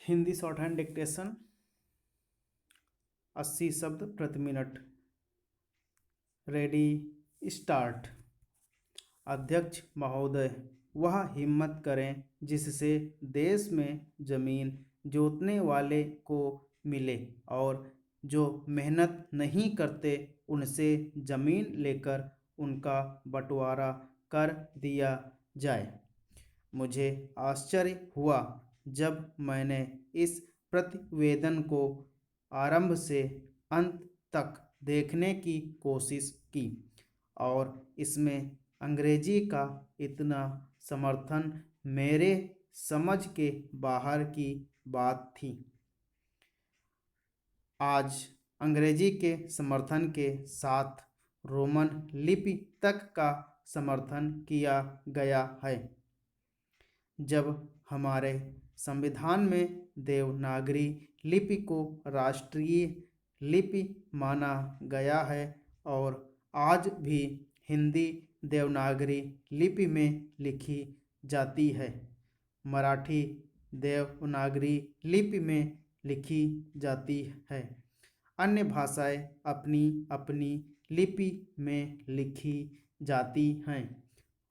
Hindi short hand dictation 80 शब्द प्रति minute. Ready, start. अध्यक्ष महोदय, वह हिम्मत करें जिससे देश में जमीन जोतने वाले को मिले और जो मेहनत नहीं करते उनसे जमीन लेकर उनका बंटवारा कर दिया जाए। मुझे आश्चर्य हुआ जब मैंने इस प्रतिवेदन को आरंभ से अंत तक देखने की कोशिश की और इसमें अंग्रेजी का इतना समर्थन मेरे समझ के बाहर की बात थी। आज अंग्रेजी के समर्थन के साथ रोमन लिपि तक का समर्थन किया गया है। जब हमारे संविधान में देवनागरी लिपि को राष्ट्रीय लिपि माना गया है और आज भी हिंदी देवनागरी लिपि में लिखी जाती है, मराठी देवनागरी लिपि में लिखी जाती है। अन्य भाषाएं अपनी अपनी लिपि में लिखी जाती हैं।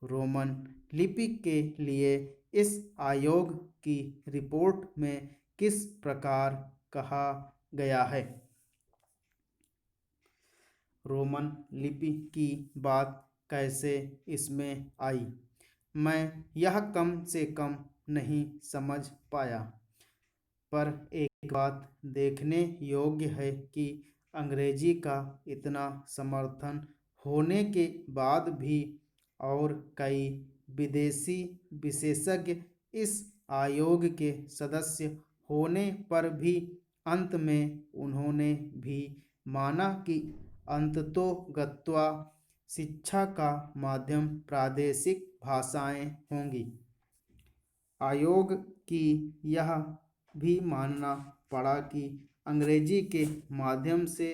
रोमन लिपि के लिए इस आयोग की रिपोर्ट में किस प्रकार कहा गया है? रोमन लिपि की बात कैसे इसमें आई, मैं यह कम से कम नहीं समझ पाया। पर एक बात देखने योग्य है कि अंग्रेजी का इतना समर्थन होने के बाद भी और कई विदेशी विशेषज्ञ इस आयोग के सदस्य होने पर भी अंत में उन्होंने भी माना कि अंततोगत्वा शिक्षा का माध्यम प्रादेशिक भाषाएं होंगी। आयोग की यह भी मानना पड़ा कि अंग्रेजी के माध्यम से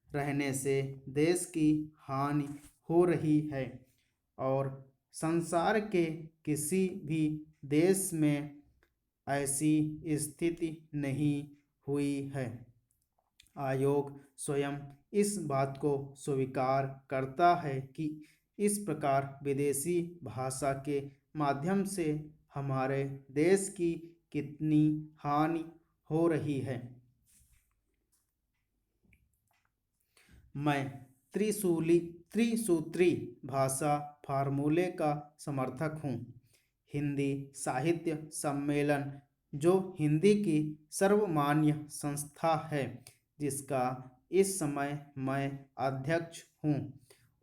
रहने से देश की हानि हो रही है और संसार के किसी भी देश में ऐसी स्थिति नहीं हुई है। आयोग स्वयं इस बात को स्वीकार करता है कि इस प्रकार विदेशी भाषा के माध्यम से हमारे देश की कितनी हानि हो रही है। मैं त्रिसूत्री भाषा फार्मूले का समर्थक हूँ। हिंदी साहित्य सम्मेलन, जो हिंदी की सर्वमान्य संस्था है जिसका इस समय मैं अध्यक्ष हूँ,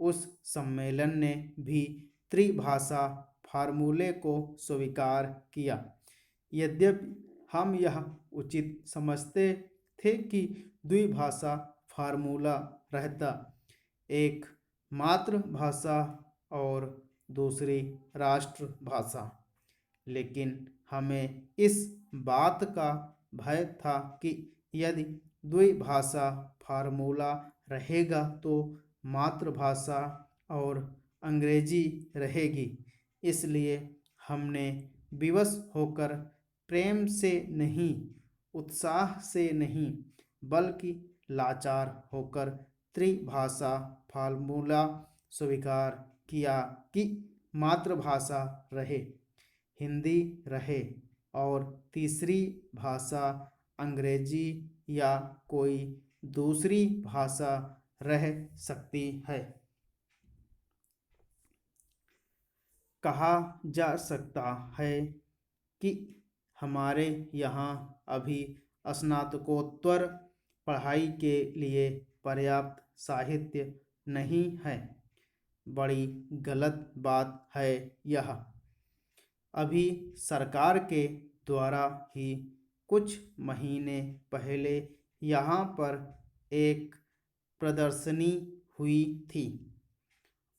उस सम्मेलन ने भी त्रिभाषा फार्मूले को स्वीकार किया। यद्यपि हम यह उचित समझते थे कि द्विभाषा फार्मूला रहता, एक मातृभाषा और दूसरी राष्ट्रभाषा, लेकिन हमें इस बात का भय था कि यदि द्विभाषा फार्मूला रहेगा तो मातृभाषा और अंग्रेजी रहेगी। इसलिए हमने विवश होकर प्रेम से नहीं, उत्साह से नहीं, बल्कि लाचार होकर त्रिभाषा फार्मूला स्वीकार किया कि मातृभाषा रहे, हिंदी रहे और तीसरी भाषा अंग्रेजी या कोई दूसरी भाषा रह सकती है। कहा जा सकता है कि हमारे यहाँ अभी स्नातकोत्तर पढ़ाई के लिए पर्याप्त साहित्य नहीं है। बड़ी गलत बात है यह। अभी सरकार के द्वारा ही कुछ महीने पहले यहाँ पर एक प्रदर्शनी हुई थी।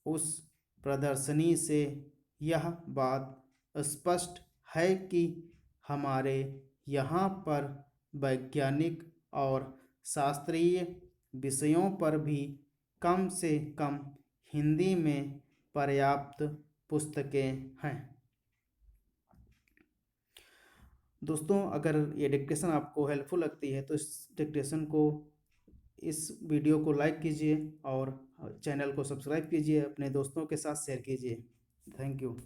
उस प्रदर्शनी से यह बात स्पष्ट है कि हमारे यहाँ पर वैज्ञानिक और शास्त्रीय विषयों पर भी कम से कम हिंदी में पर्याप्त पुस्तकें हैं। दोस्तों, अगर ये डिक्टेशन आपको हेल्पफुल लगती है तो इस डिक्टेशन को, इस वीडियो को लाइक कीजिए और चैनल को सब्सक्राइब कीजिए, अपने दोस्तों के साथ शेयर कीजिए। Thank you.